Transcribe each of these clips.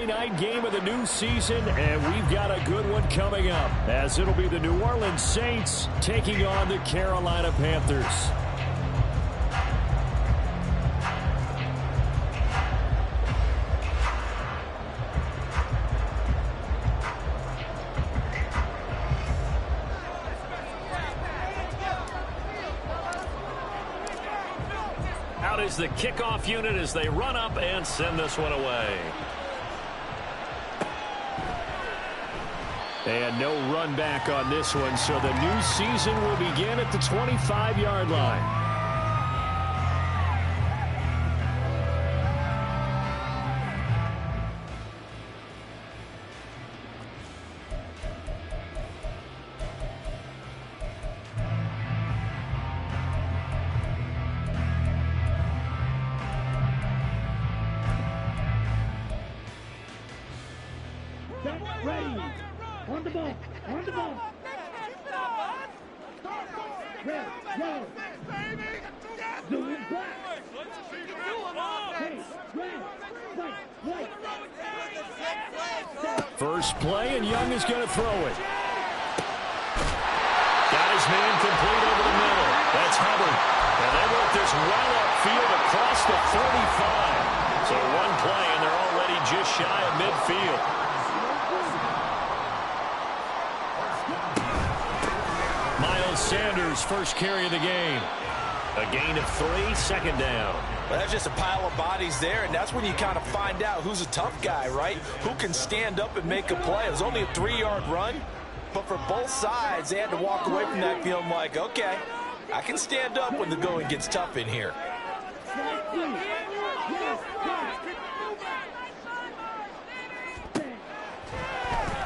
night game of the new season, and we've got a good one coming up, as it'll be the New Orleans Saints taking on the Carolina Panthers. Out is the kickoff unit as they run up and send this one away. And no run back on this one, so the new season will begin at the 25-yard line. Ready. On the ball. On the ball. Red, yellow. Blue and black. Hey, red, white. First play, and Young is going to throw it. Got his man complete over the middle. That's Hubbard. And they work this well upfield across the 35. So one play, and they're already just shy of midfield. Sanders first carry of the game. A gain of 3, second down. Well, that's just a pile of bodies there, and that's when you kind of find out who's a tough guy, right? Who can stand up and make a play. It was only a 3-yard run, but for both sides, they had to walk away from that feeling like, okay, I can stand up when the going gets tough in here.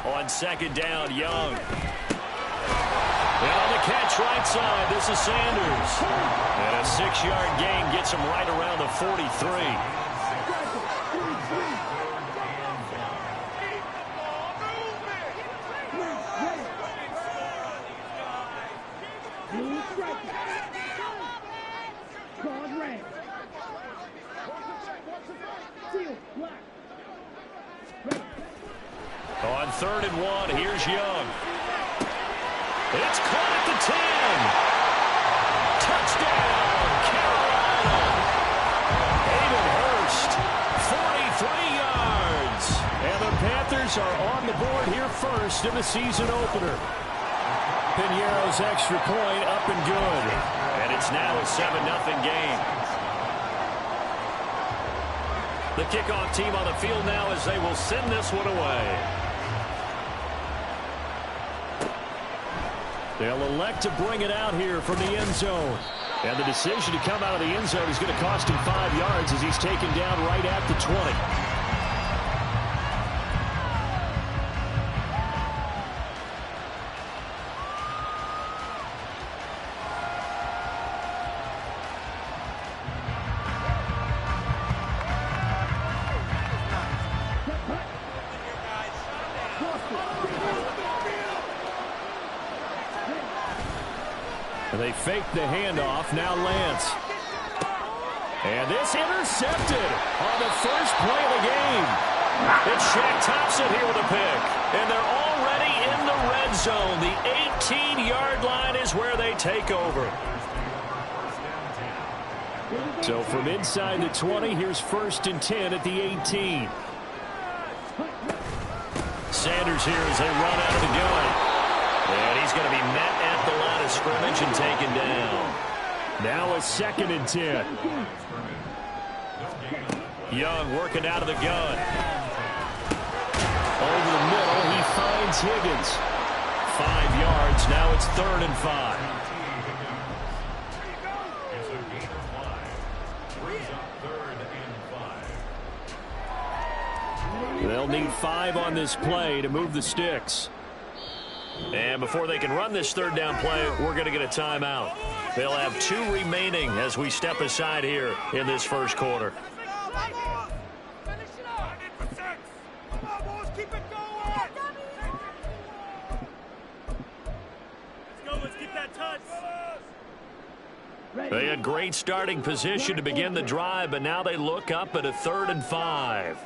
On second down, Young. And on the catch right side, this is Sanders. And a 6-yard gain gets him right around the 43. On 3rd and 1, here's Young. It's caught at the 10. Touchdown, Carolina. Hayden Hurst, 43 yards. And the Panthers are on the board here first in the season opener. Piñeiro's extra point up and good. And it's now a 7-0 game. The kickoff team on the field now as they will send this one away. They'll elect to bring it out here from the end zone. And the decision to come out of the end zone is going to cost him 5 yards as he's taken down right at the 20. They fake the handoff. Now Lance. And this intercepted on the first play of the game. It's Shaq Thompson here with a pick. And they're already in the red zone. The 18-yard line is where they take over. So from inside the 20, here's 1st and 10 at the 18. Sanders here as they run out of the gun. And he's going to be met at the line of scrimmage and taken down. Now a 2nd and 10. Young working out of the gun. Over the middle, he finds Higgins. 5 yards. Now it's 3rd and 5. They'll need 5 on this play to move the sticks. And before they can run this 3rd down play, we're going to get a timeout. They'll have 2 remaining as we step aside here in this first quarter. They had great starting position to begin the drive, but now they look up at a 3rd and 5.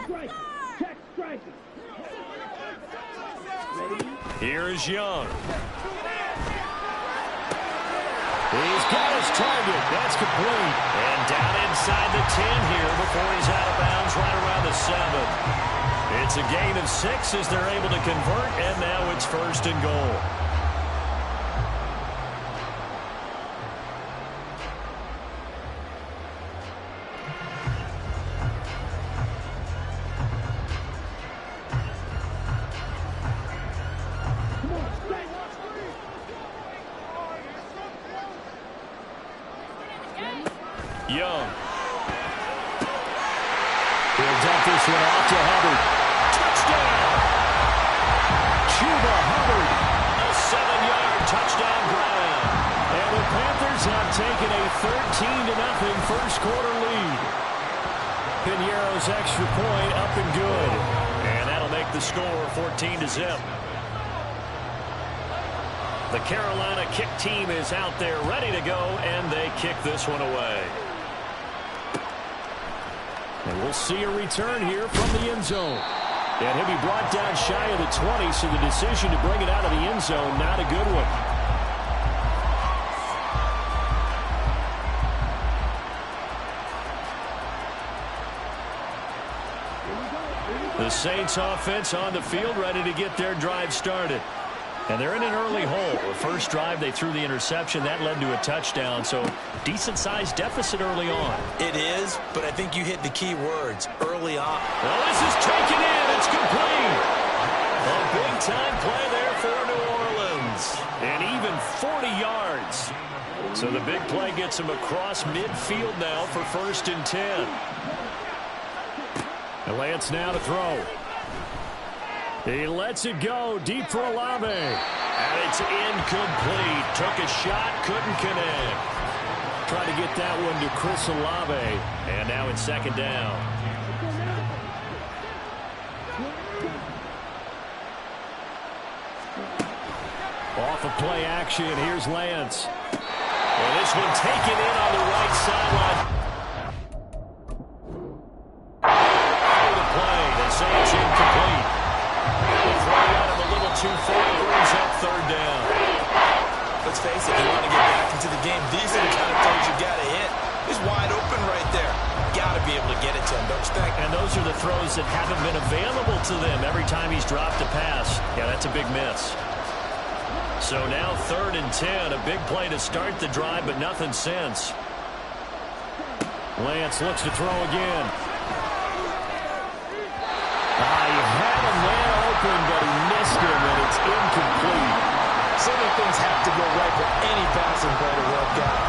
strike. Check striking. Here's Young. He's got his target. That's complete. And down inside the 10 here before he's out of bounds right around the 7. It's a gain of 6 as they're able to convert, and now it's 1st and goal. Young. He'll dump this one off to Hubbard. Touchdown! Chuba Hubbard. A 7-yard touchdown grab. And the Panthers have taken a 13-0 first quarter lead. Piñeiro's extra point up and good. And that'll make the score 14-0. The Carolina kick team is out there ready to go, and they kick this one away. And we'll see a return here from the end zone. And he'll be brought down shy of the 20, so the decision to bring it out of the end zone, not a good one. The Saints offense on the field ready to get their drive started. And they're in an early hole. The first drive, they threw the interception. That led to a touchdown, so decent-sized deficit early on. It is, but I think you hit the key words early on. Well, this is taken in. It's complete. A big-time play there for New Orleans. And even 40 yards. So the big play gets him across midfield now for 1st and 10. And Lance now to throw. He lets it go deep for Olave. And it's incomplete. Took a shot, couldn't connect. Trying to get that one to Chris Olave. And now it's 2nd down. Off of play action, here's Lance. And this one taken in on the right sideline. The play, they say it's incomplete. Too far, brings up 3rd down. Let's face it, you want to get back into the game. These are the kind of throws you got to hit. He's wide open right there. Got to be able to get it to him, don't you think? And those are the throws that haven't been available to them every time he's dropped a pass. Yeah, that's a big miss. So now 3rd and 10, a big play to start the drive, but nothing since. Lance looks to throw again. He had a man open, but he missed him, and it's incomplete. So many things have to go right for any passing play to work out.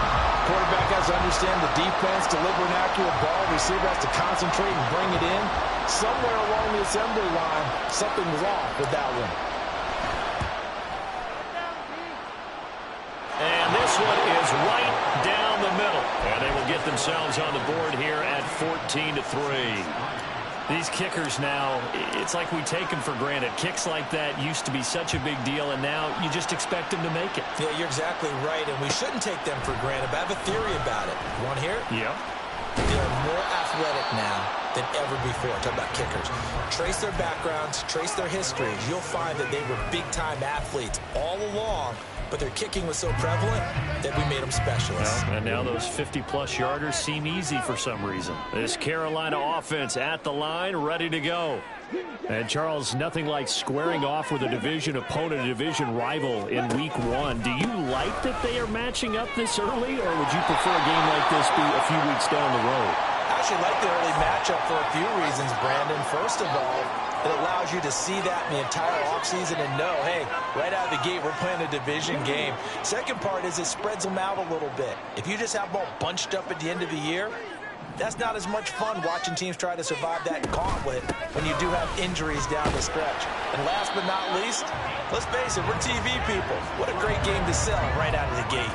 Quarterback has to understand the defense, deliver an accurate ball. Receiver has to concentrate and bring it in. Somewhere along the assembly line, something was off with that one. And this one is right down the middle. And they will get themselves on the board here at 14-3. These kickers now, it's like we take them for granted. Kicks like that used to be such a big deal, and now you just expect them to make it. Yeah, you're exactly right, and we shouldn't take them for granted. But I have a theory about it. You want to hear it? Yeah. They're more athletic now than ever before. Talk about kickers. Trace their backgrounds, trace their histories. You'll find that they were big-time athletes all along, but their kicking was so prevalent that we made them specialists. Well, and now those 50-plus yarders seem easy for some reason. This Carolina offense at the line, ready to go. And, Charles, nothing like squaring off with a division opponent, a division rival in Week 1. Do you like that they are matching up this early, or would you prefer a game like this be a few weeks down the road? I actually like the early matchup for a few reasons, Brandon. First of all, it allows you to see that in the entire offseason and know, hey, right out of the gate, we're playing a division game. Second part is it spreads them out a little bit. If you just have them all bunched up at the end of the year, that's not as much fun watching teams try to survive that gauntlet when you do have injuries down the stretch. And last but not least, let's face it, we're TV people. What a great game to sell right out of the gate.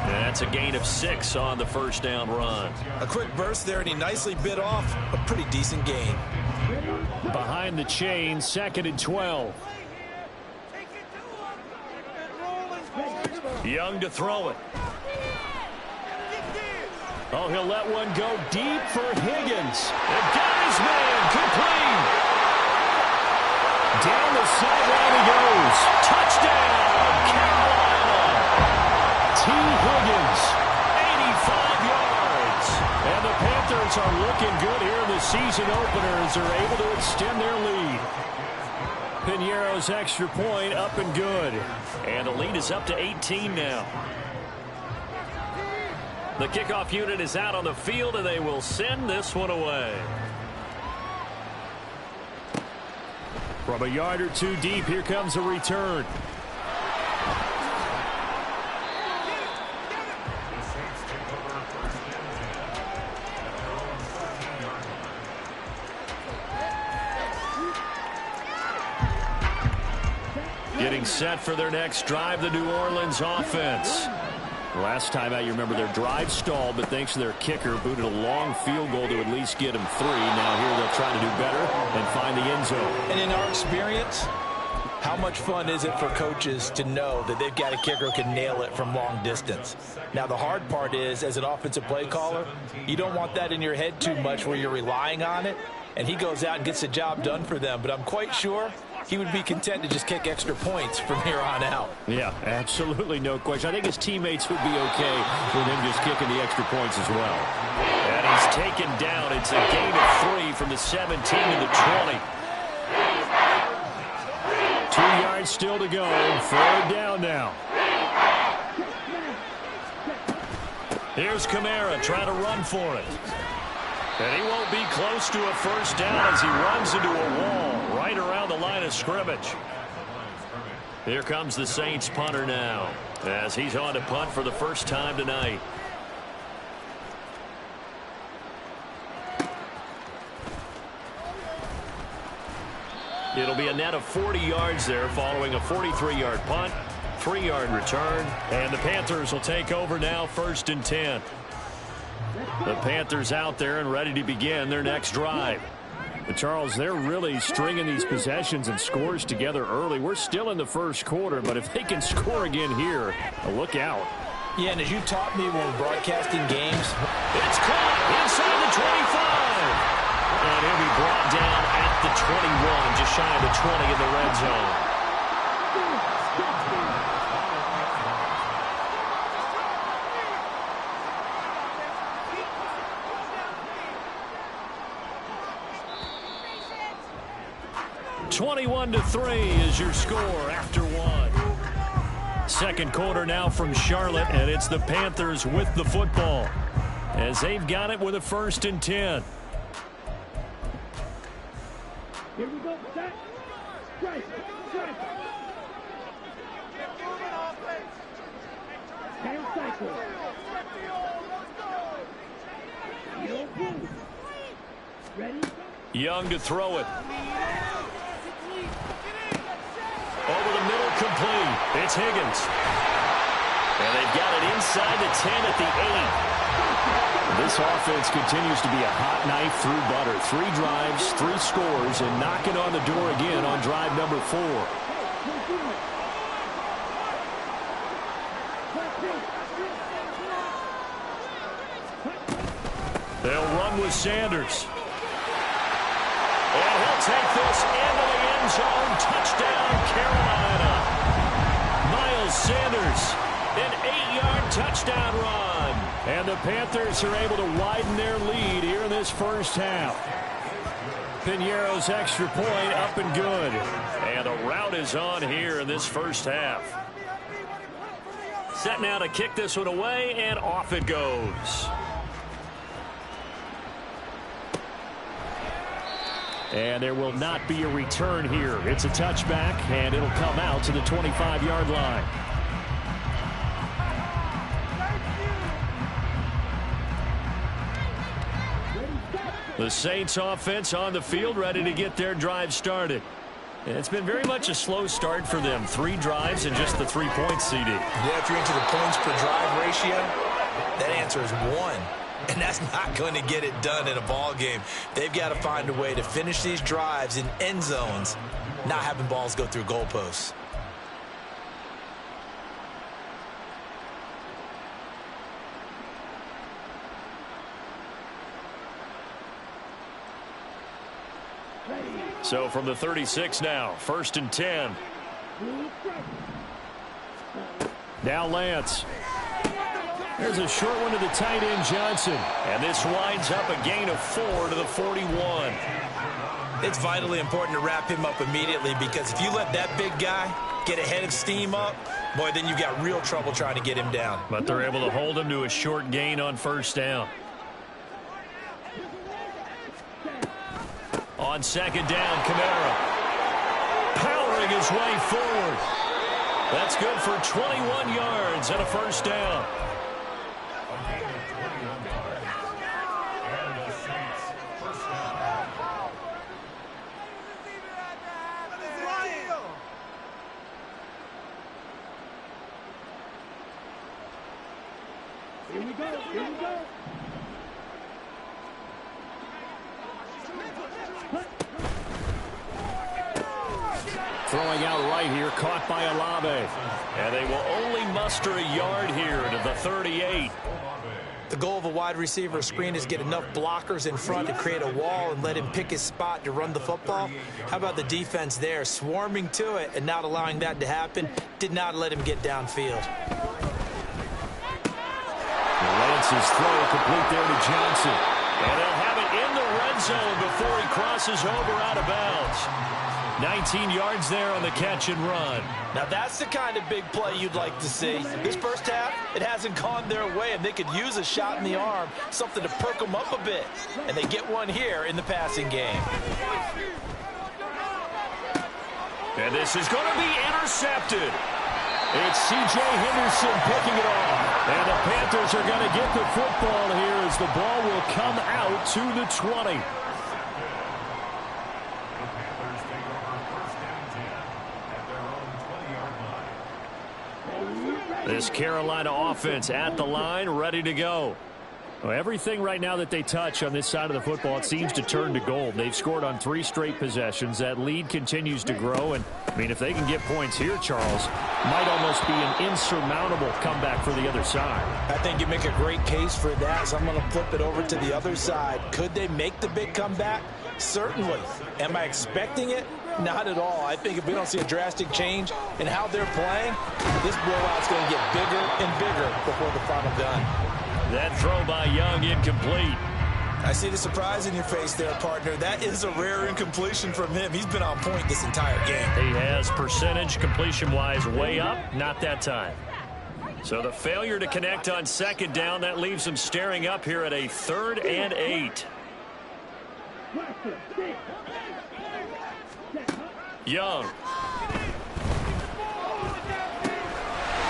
And that's a gain of 6 on the first down run. A quick burst there, and he nicely bit off a pretty decent gain. Behind the chain, 2nd and 12. Young to throw it. Oh, he'll let one go deep for Higgins. And got his man complete. sideline he goes. Touchdown, Carolina. T. Higgins, 85 yards. And the Panthers are looking good here in the season opener as they're able to extend their lead. Piñeiro's extra point up and good. And the lead is up to 18 now. The kickoff unit is out on the field, and they will send this one away. From a yard or two deep, here comes a return. Getting set for their next drive, the New Orleans offense. Last time out, you remember their drive stalled, but thanks to their kicker, booted a long field goal to at least get them 3. Now here they'll try to do better and find the end zone. And in our experience, how much fun is it for coaches to know that they've got a kicker who can nail it from long distance? Now, the hard part is, as an offensive play caller, you don't want that in your head too much where you're relying on it, and he goes out and gets the job done for them. But I'm quite sure he would be content to just kick extra points from here on out. Yeah, absolutely no question. I think his teammates would be okay with him just kicking the extra points as well. And he's taken down. It's a gain of 3 from the 17 to the 20. 2 yards still to go. 3rd down now. Here's Kamara trying to run for it. And he won't be close to a first down as he runs into a wall right around the line of scrimmage. Here comes the Saints punter now as he's on to punt for the first time tonight. It'll be a net of 40 yards there following a 43-yard punt, 3-yard return, and the Panthers will take over now 1st and 10. The Panthers out there and ready to begin their next drive. But Charles, they're really stringing these possessions and scores together early. We're still in the first quarter, but if they can score again here, look out. Yeah, and as you taught me when we're broadcasting games, it's caught inside the 25. And he'll be brought down at the 21, just shy of the 20 in the red zone. (21-3) is your score after 1. Second quarter now from Charlotte, and it's the Panthers with the football as they've got it with a 1st and 10. Here we go. Set. Strike. Strike. Tail cycle. Ready? Young to throw it. Over the middle, complete. It's Higgins. And they've got it inside the 10 at the 8. This offense continues to be a hot knife through butter. 3 drives, 3 scores, and knocking on the door again on drive number 4. They'll run with Sanders. And he'll take this into the end zone. Touchdown, Carolina. Miles Sanders, an 8-yard touchdown run. And the Panthers are able to widen their lead here in this first half. Piñeiro's extra point up and good. And the route is on here in this first half. Set now to kick this one away, and off it goes. And there will not be a return here. It's a touchback, and it'll come out to the 25-yard line. The Saints offense on the field, ready to get their drive started. And it's been very much a slow start for them. 3 drives and just the 3 points, CD. Yeah, if you're into the points per drive ratio, that answer is 1. And that's not going to get it done in a ball game. They've got to find a way to finish these drives in end zones, not having balls go through goalposts. So from the 36 now, 1st and 10. Now Lance. There's a short one to the tight end, Johnson. And this winds up a gain of 4 to the 41. It's vitally important to wrap him up immediately, because if you let that big guy get ahead of steam up, boy, then you've got real trouble trying to get him down. But they're able to hold him to a short gain on 1st down. On 2nd down, Kamara powering his way forward. That's good for 21 yards and a 1st down. Here we go. Here we go. Throwing out right here, caught by Olave. And they will only muster a yard here to the 38. The goal of a wide receiver screen is get enough blockers in front to create a wall and let him pick his spot to run the football. How about the defense there, swarming to it and not allowing that to happen? Did not let him get downfield. Lance's throw complete there to Johnson. And they'll have it in the red zone before he crosses over out of bounds. 19 yards there on the catch and run. Now that's the kind of big play you'd like to see. This first half, it hasn't gone their way, and they could use a shot in the arm, something to perk them up a bit. And they get one here in the passing game. And this is going to be intercepted. It's C.J. Henderson picking it off. And the Panthers are going to get the football here as the ball will come out to the 20. This Carolina offense at the line, ready to go. Well, everything right now that they touch on this side of the football, it seems to turn to gold. They've scored on 3 straight possessions. That lead continues to grow. And, I mean, if they can get points here, Charles, might almost be an insurmountable comeback for the other side. I think you make a great case for that, so I'm going to flip it over to the other side. Could they make the big comeback? Certainly. Am I expecting it? Not at all. I think if we don't see a drastic change in how they're playing, this blowout's going to get bigger and bigger before the final gun. That throw by Young incomplete. I see the surprise in your face there, partner. That is a rare incompletion from him. He's been on point this entire game. He has percentage completion-wise way up, not that time. So the failure to connect on 2nd down, that leaves him staring up here at a 3rd and 8. Young.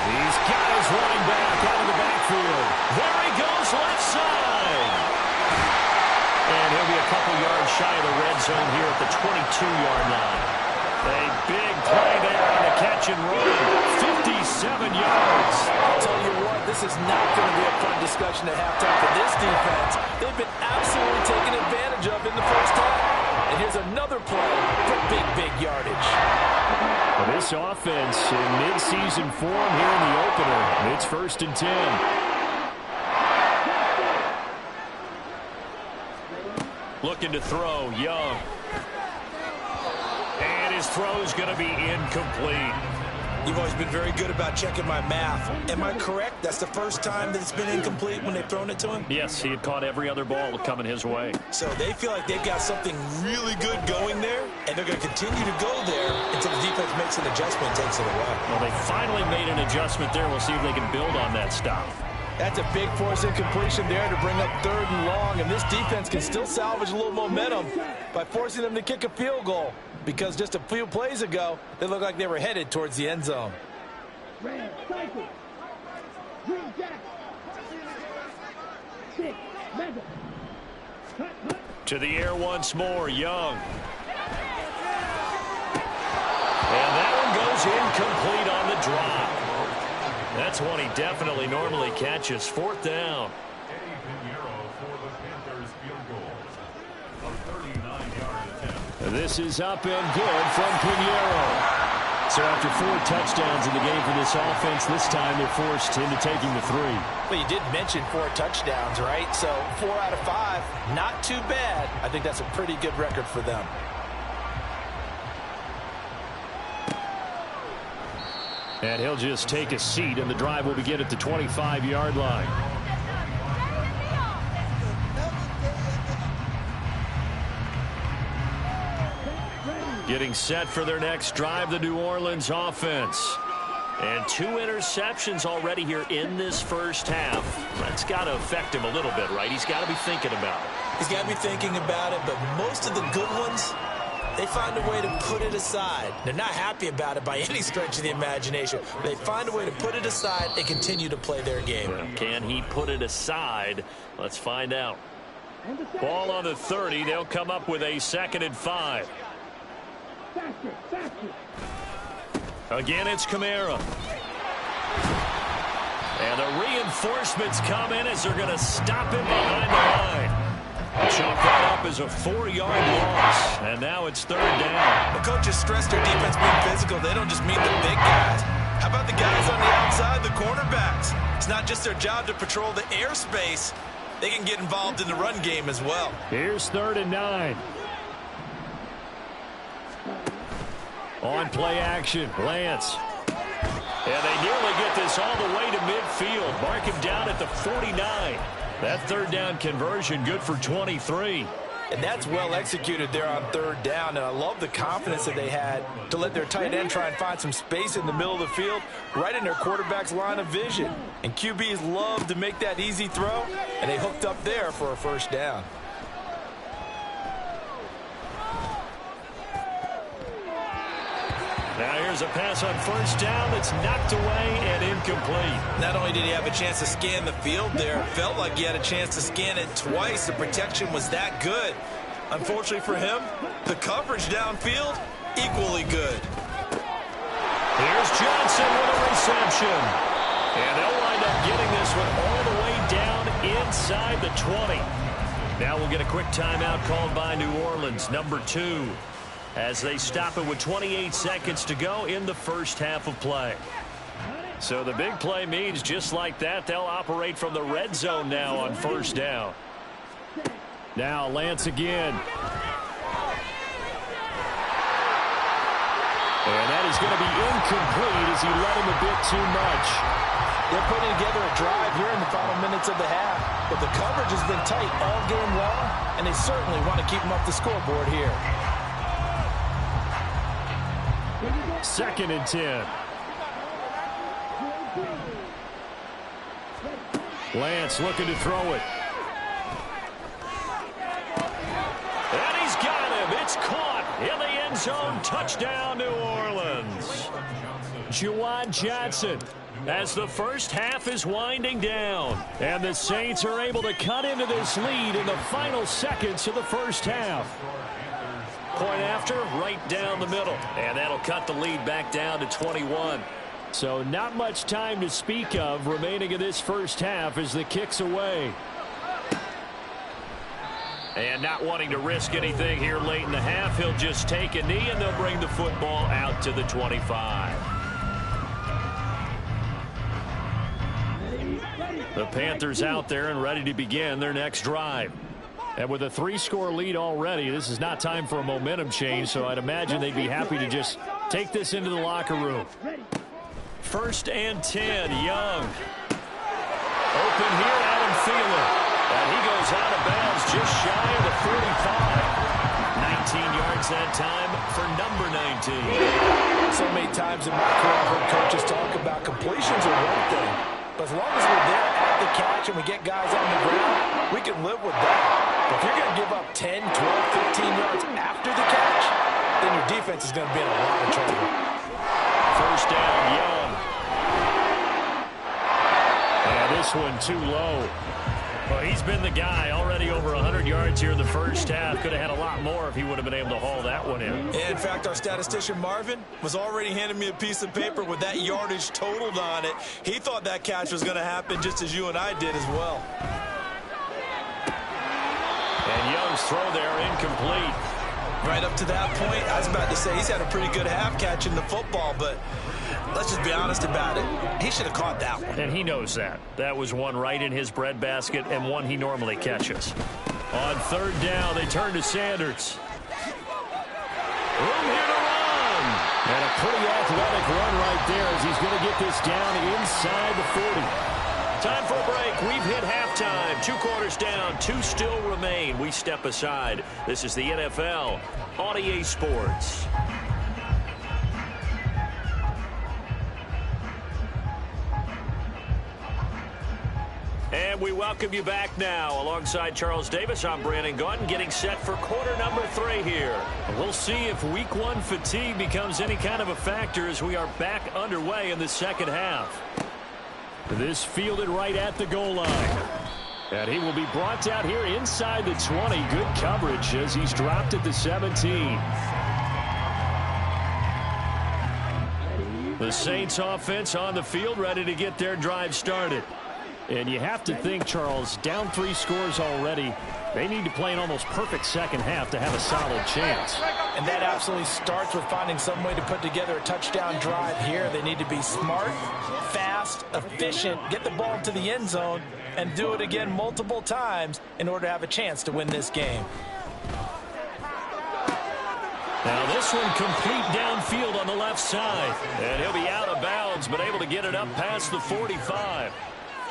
He's got his running back out of the backfield. There he goes, left side. And he'll be a couple yards shy of the red zone here at the 22-yard line. A big play there on the catch and run. 57 yards. I'll tell you what, this is not going to be a fun discussion at halftime for this defense. They've been absolutely taken advantage of in the first half. And here's another play for big yardage. Well, this offense in mid-season form here in the opener. It's 1st and 10. Looking to throw, Young. And his throw's going to be incomplete. You've always been very good about checking my math. Am I correct? That's the first time that it's been incomplete when they've thrown it to him? Yes, he had caught every other ball coming his way. So they feel like they've got something really good going there, and they're going to continue to go there until the defense makes an adjustment and takes it away. Well, they finally made an adjustment there. We'll see if they can build on that stop. That's a big force incompletion there to bring up 3rd and long, and this defense can still salvage a little momentum by forcing them to kick a field goal, because just a few plays ago, they looked like they were headed towards the end zone. Red cycle. Green jack. 6, mega. To the air once more, Young. And that one goes incomplete on the drop. That's one he definitely normally catches. 4th down. This is up and good from Pinheiro. So after 4 touchdowns in the game for this offense, this time they're forced into taking the 3. Well, you did mention 4 touchdowns, right? So 4 out of 5, not too bad. I think that's a pretty good record for them. And he'll just take a seat, and the drive will begin at the 25-yard line. Getting set for their next drive, the New Orleans offense. And 2 interceptions already here in this first half. That's got to affect him a little bit, right? He's got to be thinking about it. He's got to be thinking about it, but most of the good ones, they find a way to put it aside. They're not happy about it by any stretch of the imagination. They find a way to put it aside and continue to play their game. Can he put it aside? Let's find out. Ball on the 30. They'll come up with a 2nd and 5. Again, it's Kamara. And the reinforcements come in as they're going to stop him behind the line. Chalk that up as a 4-yard loss. And now it's 3rd down. The coaches stress their defense being physical. They don't just mean the big guys. How about the guys on the outside, the cornerbacks? It's not just their job to patrol the airspace. They can get involved in the run game as well. Here's 3rd and 9. On play action, Lance. And they nearly get this all the way to midfield. Mark him down at the 49. That 3rd down conversion good for 23. And that's well executed there on 3rd down. And I love the confidence that they had to let their tight end try and find some space in the middle of the field, right in their quarterback's line of vision. And QBs love to make that easy throw, and they hooked up there for a 1st down. Now here's a pass on 1st down that's knocked away and incomplete. Not only did he have a chance to scan the field there, it felt like he had a chance to scan it twice. The protection was that good. Unfortunately for him, the coverage downfield, equally good. Here's Johnson with a reception. And they'll wind up getting this one all the way down inside the 20. Now we'll get a quick timeout called by New Orleans, number 2. As they stop it with 28 seconds to go in the first half of play. So the big play means just like that, they'll operate from the red zone now on 1st down. Now Lance again. And that is going to be incomplete as he let him a bit too much. They're putting together a drive here in the final minutes of the half, but the coverage has been tight all game long, and they certainly want to keep them up the scoreboard here. 2nd and 10. Lance looking to throw it. And he's got him. It's caught in the end zone. Touchdown, New Orleans. Juwan Johnson as the first half is winding down. And the Saints are able to cut into this lead in the final seconds of the first half. Point after, right down the middle. And that'll cut the lead back down to 21. So not much time to speak of remaining in this first half as the kick's away. And not wanting to risk anything here late in the half, he'll just take a knee and they'll bring the football out to the 25. The Panthers out there and ready to begin their next drive. And with a 3-score lead already, this is not time for a momentum change, so I'd imagine they'd be happy to just take this into the locker room. 1st and 10, Young. Open here, Adam Thielen. And he goes out of bounds just shy of the 45. 19 yards that time for number 19. So many times in my career, I've heard coaches talk about completions are one thing. But as long as we're there at the catch and we get guys on the ground, we can live with that. But if you're going to give up 10, 12, 15 yards after the catch, then your defense is going to be in a lot of trouble. 1st down, Young. And this one too low. Well, he's been the guy already over 100 yards here in the first half. Could have had a lot more if he would have been able to haul that one in. In fact, our statistician Marvin was already handing me a piece of paper with that yardage totaled on it. He thought that catch was going to happen just as you and I did as well. And Young's throw there incomplete. Right up to that point, I was about to say he's had a pretty good half catching the football, but let's just be honest about it. He should have caught that one. And he knows that. That was one right in his breadbasket and one he normally catches. On 3rd down, they turn to Sanders. Room here to run. And a pretty athletic run right there as he's going to get this down inside the 40. Time for a break. We've hit halftime. 2 quarters down. 2 still remain. We step aside. This is the NFL on EA Sports. And we welcome you back now. Alongside Charles Davis, I'm Brandon Gaudin, getting set for quarter number 3 here. We'll see if week 1 fatigue becomes any kind of a factor as we are back underway in the second half. This fielded right at the goal line. And he will be brought down here inside the 20. Good coverage as he's dropped at the 17. The Saints offense on the field, ready to get their drive started. And you have to think, Charles, down 3 scores already. They need to play an almost perfect second half to have a solid chance. And that absolutely starts with finding some way to put together a touchdown drive here. They need to be smart, fast, efficient, get the ball into the end zone, and do it again multiple times in order to have a chance to win this game. Now this one complete downfield on the left side. And he'll be out of bounds, but able to get it up past the 45.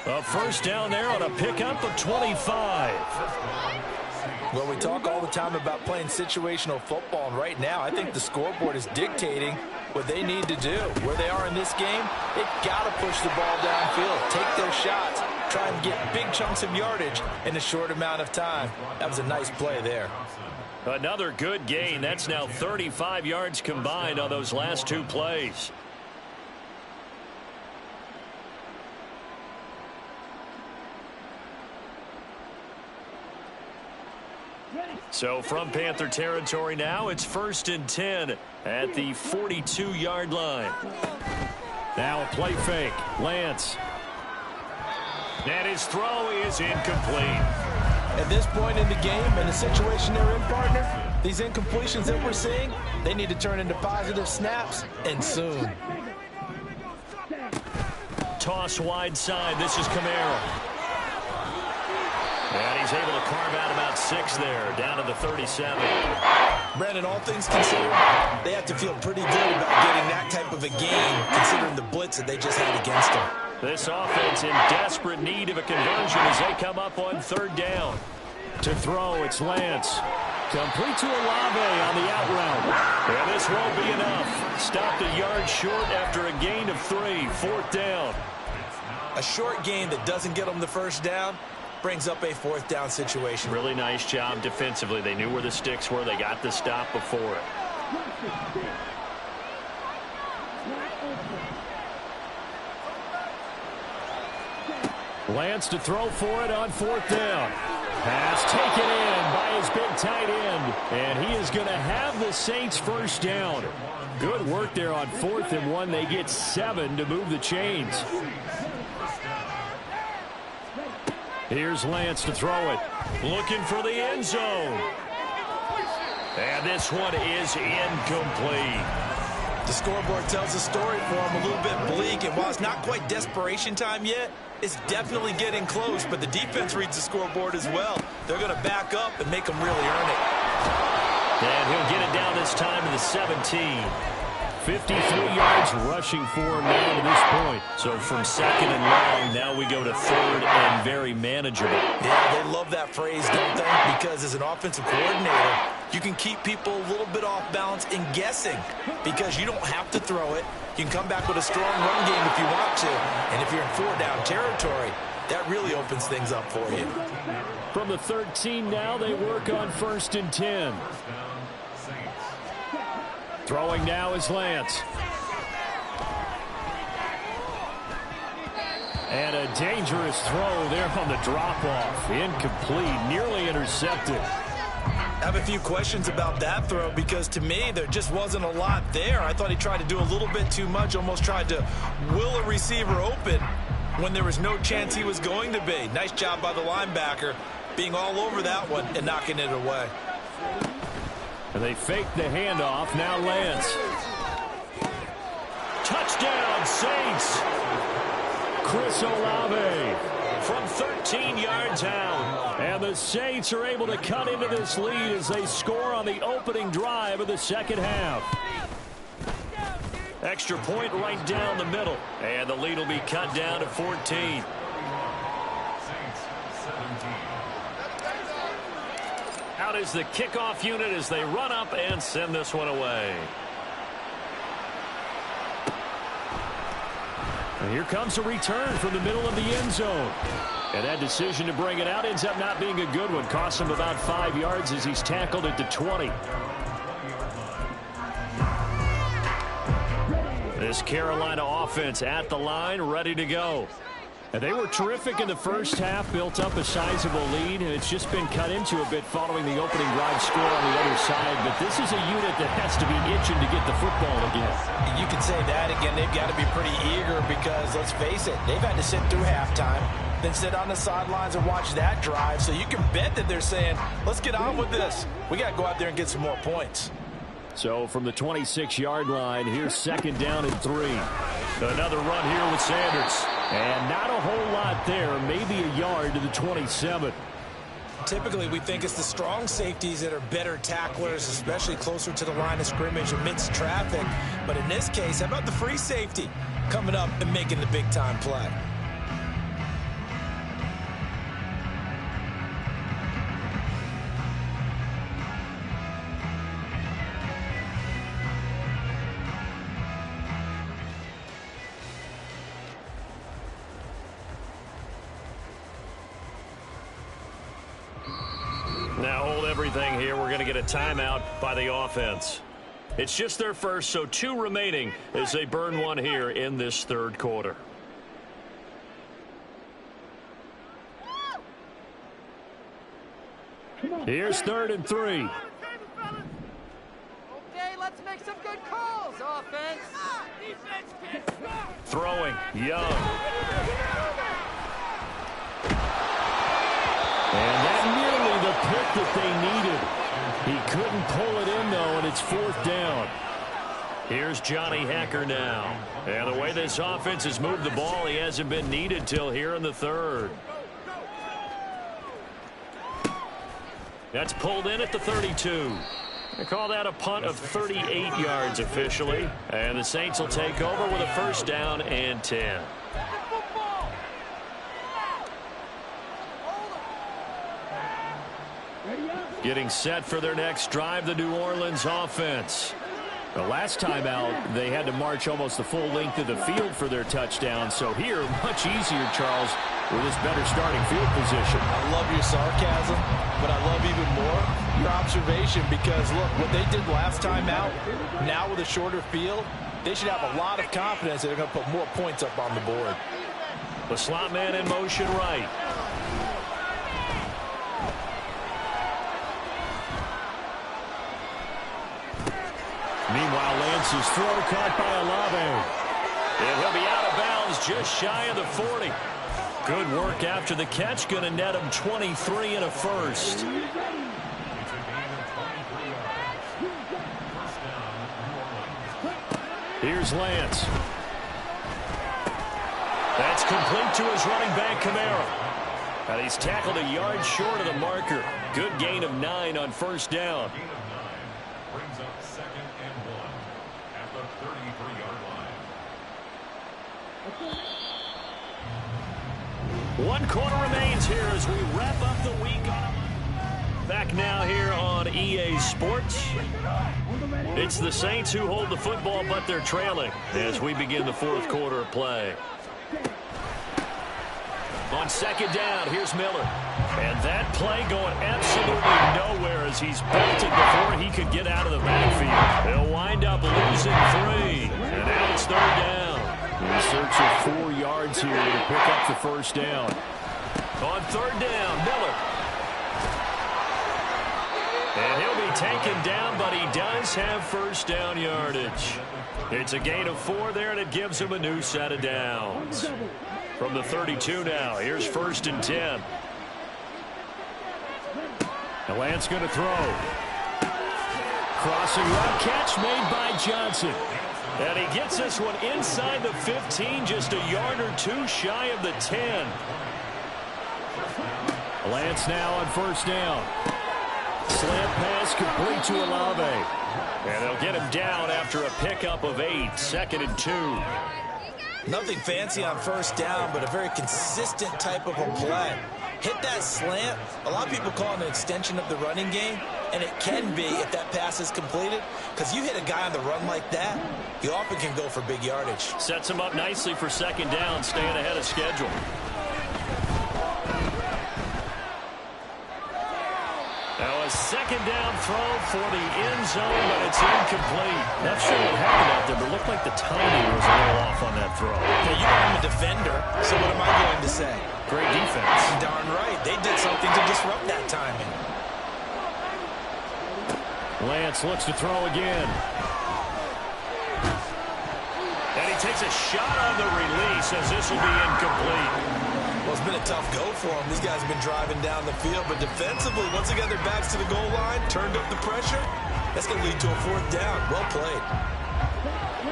A first down there on a pickup of 25. Well, we talk all the time about playing situational football, and right now I think the scoreboard is dictating what they need to do. Where they are in this game, they've got to push the ball downfield, take their shots, try and get big chunks of yardage in a short amount of time. That was a nice play there. Another good gain. That's now 35 yards combined on those last 2 plays. So from Panther territory now, it's 1st and 10 at the 42-yard line. Now a play fake. Lance. And his throw is incomplete. At this point in the game and the situation they're in, partner, these incompletions that we're seeing, they need to turn into positive snaps, and soon. Toss wide side. This is Kamara. And he's able to carve out about 6 there, down to the 37. Brandon, all things considered, they have to feel pretty good about getting that type of a game, considering the blitz that they just had against them. This offense in desperate need of a conversion as they come up on 3rd down. To throw, it's Lance. Complete to Olave on the out route. And this won't be enough. Stopped a yard short after a gain of 3. 4th down. A short gain that doesn't get them the first down brings up a 4th down situation. Really nice job defensively. They knew where the sticks were. They got the stop before it. Lance to throw for it on 4th down. Pass taken in by his big tight end. And he is going to have the Saints first down. Good work there on 4th and 1. They get 7 to move the chains. Here's Lance to throw it. Looking for the end zone. And this one is incomplete. The scoreboard tells a story for him, a little bit bleak, and while it's not quite desperation time yet, it's definitely getting close, but the defense reads the scoreboard as well. They're going to back up and make them really earn it. And he'll get it down this time to the 17. 53 yards rushing for him now to this point. So from 2nd and long, now we go to 3rd and very manageable. Yeah, they love that phrase, don't they? Because as an offensive coordinator, you can keep people a little bit off balance and guessing because you don't have to throw it. You can come back with a strong run game if you want to. And if you're in 4-down territory, that really opens things up for you. From the 13 now, they work on 1st and 10. Throwing now is Lance. And a dangerous throw there on the drop-off. Incomplete, nearly intercepted. I have a few questions about that throw because to me there just wasn't a lot there. I thought he tried to do a little bit too much, almost tried to will a receiver open when there was no chance he was going to be. Nice job by the linebacker being all over that one and knocking it away. And they fake the handoff. Now Lance. Touchdown, Saints. Chris Olave from 13 yards out. And the Saints are able to cut into this lead as they score on the opening drive of the second half. Extra point right down the middle. And the lead will be cut down to 14. Out is the kickoff unit as they run up and send this one away. And here comes a return from the middle of the end zone. And that decision to bring it out ends up not being a good one. Costs him about 5 yards as he's tackled at the 20. This Carolina offense at the line, ready to go. And they were terrific in the first half, built up a sizable lead, and it's just been cut into a bit following the opening drive score on the other side. But this is a unit that has to be itching to get the football again. You can say that again. They've got to be pretty eager because, let's face it, they've had to sit through halftime, then sit on the sidelines and watch that drive. So you can bet that they're saying, let's get on with this. We got to go out there and get some more points. So from the 26-yard line, here's second down and 3. Another run here with Sanders. And not a whole lot there, maybe a yard to the 27. Typically, we think it's the strong safeties that are better tacklers, especially closer to the line of scrimmage amidst traffic. But in this case, how about the free safety coming up and making the big-time play? Now hold everything here. We're going to get a timeout by the offense. It's just their first, so 2 remaining as they burn one here in this third quarter. Here's 3rd and 3. Okay, let's make some good calls, offense. Defense can't stop. Throwing, Young. And that nearly the pick that they needed. He couldn't pull it in, though, and it's 4th down. Here's Johnny Hekker now. And the way this offense has moved the ball, he hasn't been needed till here in the 3rd. That's pulled in at the 32. They call that a punt of 38 yards officially. And the Saints will take over with a 1st down and 10. Getting set for their next drive, the New Orleans offense. The last time out, they had to march almost the full length of the field for their touchdown. So here, much easier, Charles, with this better starting field position. I love your sarcasm, but I love even more your observation because, look, what they did last time out, now with a shorter field, they should have a lot of confidence that they're going to put more points up on the board. The slot man in motion right. Meanwhile, Lance's throw caught by Olave. And he'll be out of bounds just shy of the 40. Good work after the catch. Going to net him 23 and a 1st. Here's Lance. That's complete to his running back, Kamara. And he's tackled a yard short of the marker. Good gain of 9 on 1st down. Brings up 2nd and 1 at the 33-yard line. 1 quarter remains here as we wrap up the week. Back now here on EA Sports. It's the Saints who hold the football, but they're trailing as we begin the 4th quarter of play. On 2nd down, here's Miller. And that play going absolutely nowhere as he's belted before he could get out of the backfield. They'll wind up losing 3. And now it's 3rd down. In search of 4 yards here to pick up the 1st down. On 3rd down, Miller. And he'll be taken down, but he does have 1st down yardage. It's a gain of 4 there, and it gives him a new set of downs. From the 32 now, here's 1st and 10. And Lance going to throw. Crossing route catch made by Johnson. And he gets this one inside the 15, just a yard or 2 shy of the 10. Lance now on 1st down. slant pass complete to Olave. And they'll get him down after a pickup of 8, 2nd and 2. Nothing fancy on first down, but a very consistent type of a play. Hit that slant. A lot of people call it an extension of the running game, and it can be if that pass is completed, because you hit a guy on the run like that, you often can go for big yardage. Sets him up nicely for 2nd down, staying ahead of schedule. Now a 2nd down throw for the end zone, but it's incomplete. Not sure what happened out there, but it looked like the timing was a little off on that throw. Yeah, you know I'm a defender, so what am I going to say? Great defense. Darn right. They did something to disrupt that timing. Lance looks to throw again. And he takes a shot on the release as this will be incomplete. Well, it's been a tough go for them. These guys have been driving down the field, but defensively, once they got their backs to the goal line, turned up the pressure, that's going to lead to a 4th down. Well played.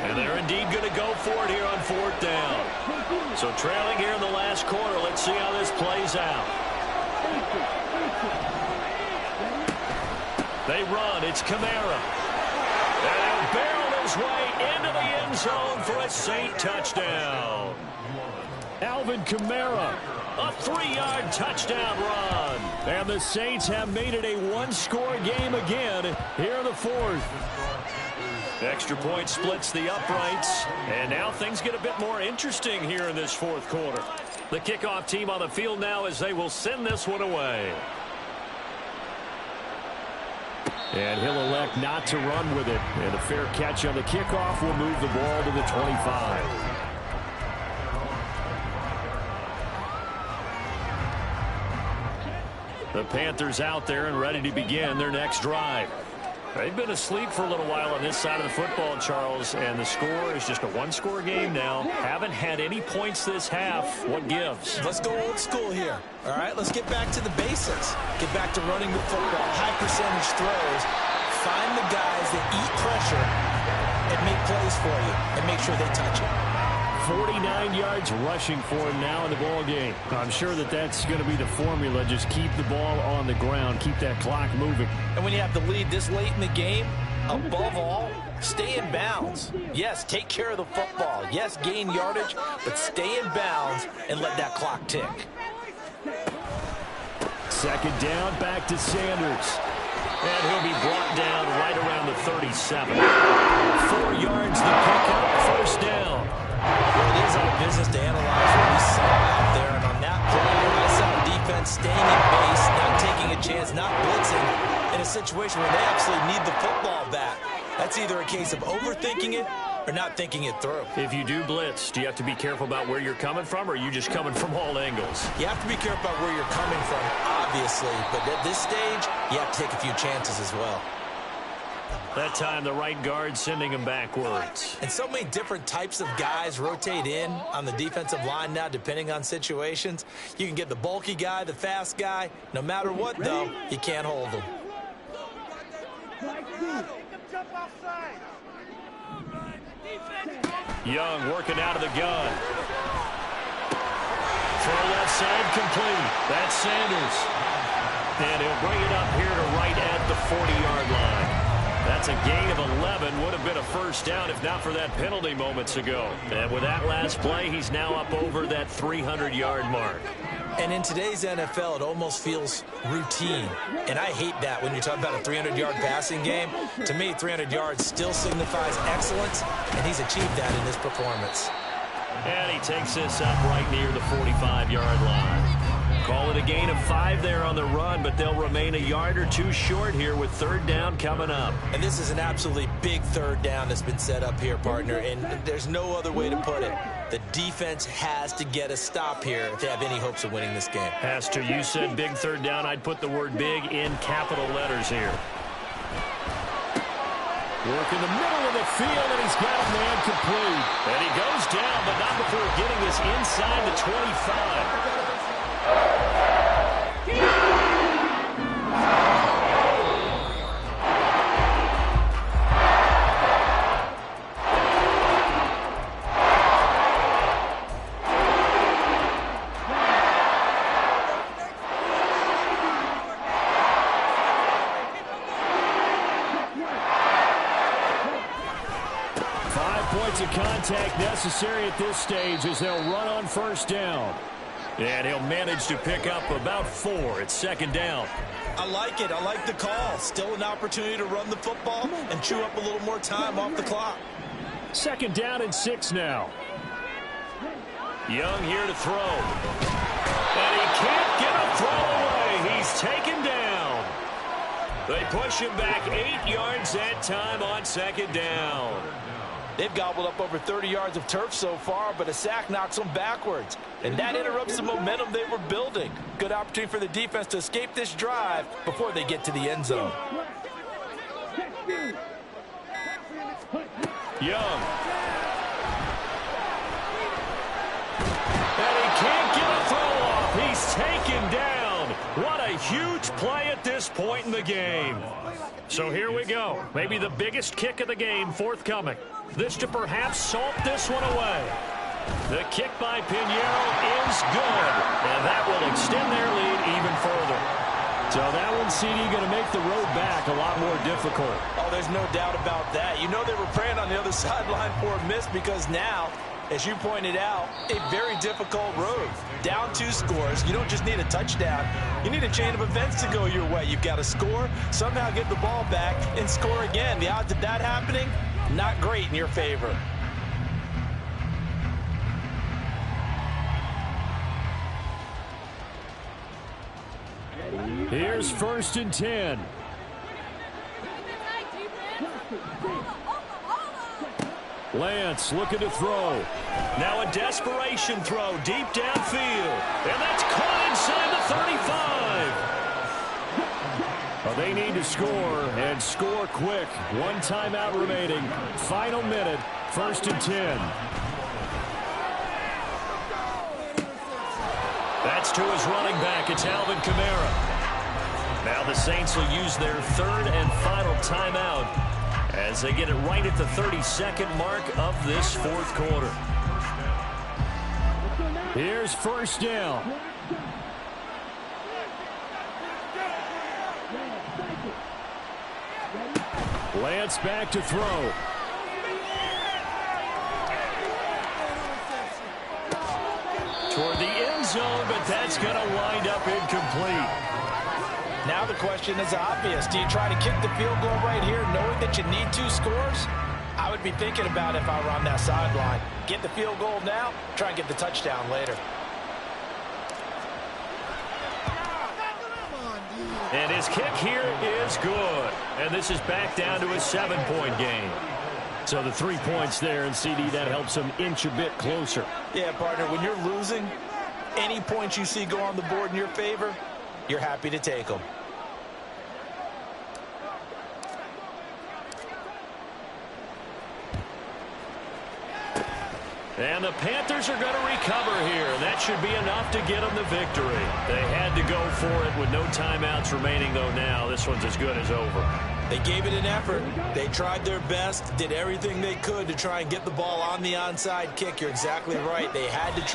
And they're indeed going to go for it here on 4th down. So trailing here in the last quarter, let's see how this plays out. They run. It's Kamara. And he'll barrel his way into the end zone for a Saint touchdown. Alvin Kamara, a 3-yard touchdown run. And the Saints have made it a one-score game again here in the 4th. Extra point splits the uprights. And now things get a bit more interesting here in this 4th quarter. The kickoff team on the field now as they will send this one away. And he'll elect not to run with it. And a fair catch on the kickoff will move the ball to the 25. The Panthers out there and ready to begin their next drive. They've been asleep for a little while on this side of the football, Charles, and the score is just a one-score game now. Haven't had any points this half. What gives? Let's go old school here. All right, let's get back to the basics. Get back to running the football, high percentage throws. Find the guys that eat pressure and make plays for you and make sure they touch it. 49 yards rushing for him now in the ball game. I'm sure that that's going to be the formula. Just keep the ball on the ground. Keep that clock moving. And when you have the lead this late in the game, above all, stay in bounds. Yes, take care of the football. Yes, gain yardage, but stay in bounds and let that clock tick. 2nd down, back to Sanders. And he'll be brought down right around the 37. 4 yards to pick up, 1st down. Well, it is our business to analyze what we saw out there. And on that play, I saw defense staying in base, not taking a chance, not blitzing in a situation where they actually need the football back. That's either a case of overthinking it or not thinking it through. If you do blitz, do you have to be careful about where you're coming from, or are you just coming from all angles? You have to be careful about where you're coming from, obviously. But at this stage, you have to take a few chances as well. That time, the right guard sending him backwards. And so many different types of guys rotate in on the defensive line now, depending on situations. You can get the bulky guy, the fast guy. No matter what, though, you can't hold them. Young working out of the gun. Throw left side complete. That's Sanders. And he'll bring it up here to right at the 40-yard line. That's a gain of 11. Would have been a 1st down if not for that penalty moments ago. And with that last play, he's now up over that 300-yard mark. And in today's NFL, it almost feels routine. And I hate that when you're talking about a 300-yard passing game. To me, 300 yards still signifies excellence, and he's achieved that in this performance. And he takes this up right near the 45-yard line. Call it a gain of 5 there on the run, but they'll remain a yard or 2 short here with 3rd down coming up. And this is an absolutely big 3rd down that's been set up here, partner, and there's no other way to put it. The defense has to get a stop here if they have any hopes of winning this game. Has to. You said big 3rd down. I'd put the word big in capital letters here. Work in the middle of the field, and he's got a man complete. And he goes down, but not before getting this inside the 25. points of contact necessary at this stage as they'll run on first down. And he'll manage to pick up about 4 at second down. I like it. I like the call. Still an opportunity to run the football and chew up a little more time off the clock. Second down and 6 now. Young here to throw. And he can't get a throw away. He's taken down. They push him back 8 yards that time on second down. They've gobbled up over 30 yards of turf so far, but a sack knocks them backwards. And that interrupts the momentum they were building. Good opportunity for the defense to escape this drive before they get to the end zone. Young. And he can't get a throw off. He's taken down. What a huge play at this point in the game. So here we go. Maybe the biggest kick of the game forthcoming. This to perhaps salt this one away. The kick by Pinheiro is good. And that will extend their lead even further. So that one, CD, going to make the road back a lot more difficult. Oh, there's no doubt about that. You know they were praying on the other sideline for a miss because now, as you pointed out, a very difficult road. Down 2 scores. You don't just need a touchdown. You need a chain of events to go your way. You've got to score, somehow get the ball back, and score again. The odds of that happening, not great in your favor. Here's 1st and 10. Lance looking to throw. Now a desperation throw deep downfield. And that's caught inside the 35. Well, they need to score, and score quick. 1 timeout remaining. Final minute, 1st and 10. That's to his running back. It's Alvin Kamara. Now the Saints will use their 3rd and final timeout as they get it right at the 32nd mark of this 4th quarter. Here's 1st down. Lance back to throw. Toward the end zone, but that's going to wind up incomplete. Now the question is obvious. Do you try to kick the field goal right here knowing that you need 2 scores? I would be thinking about it if I were on that sideline. Get the field goal now, try and get the touchdown later. And his kick here is good. And this is back down to a 7-point game. So the 3 points there, and CD, that helps him inch a bit closer. Yeah, partner, when you're losing, any points you see go on the board in your favor, you're happy to take them. And the Panthers are going to recover here. That should be enough to get them the victory. They had to go for it with no timeouts remaining, though now. This one's as good as over. They gave it an effort. They tried their best, did everything they could to try and get the ball on the onside kick. You're exactly right. They had to try.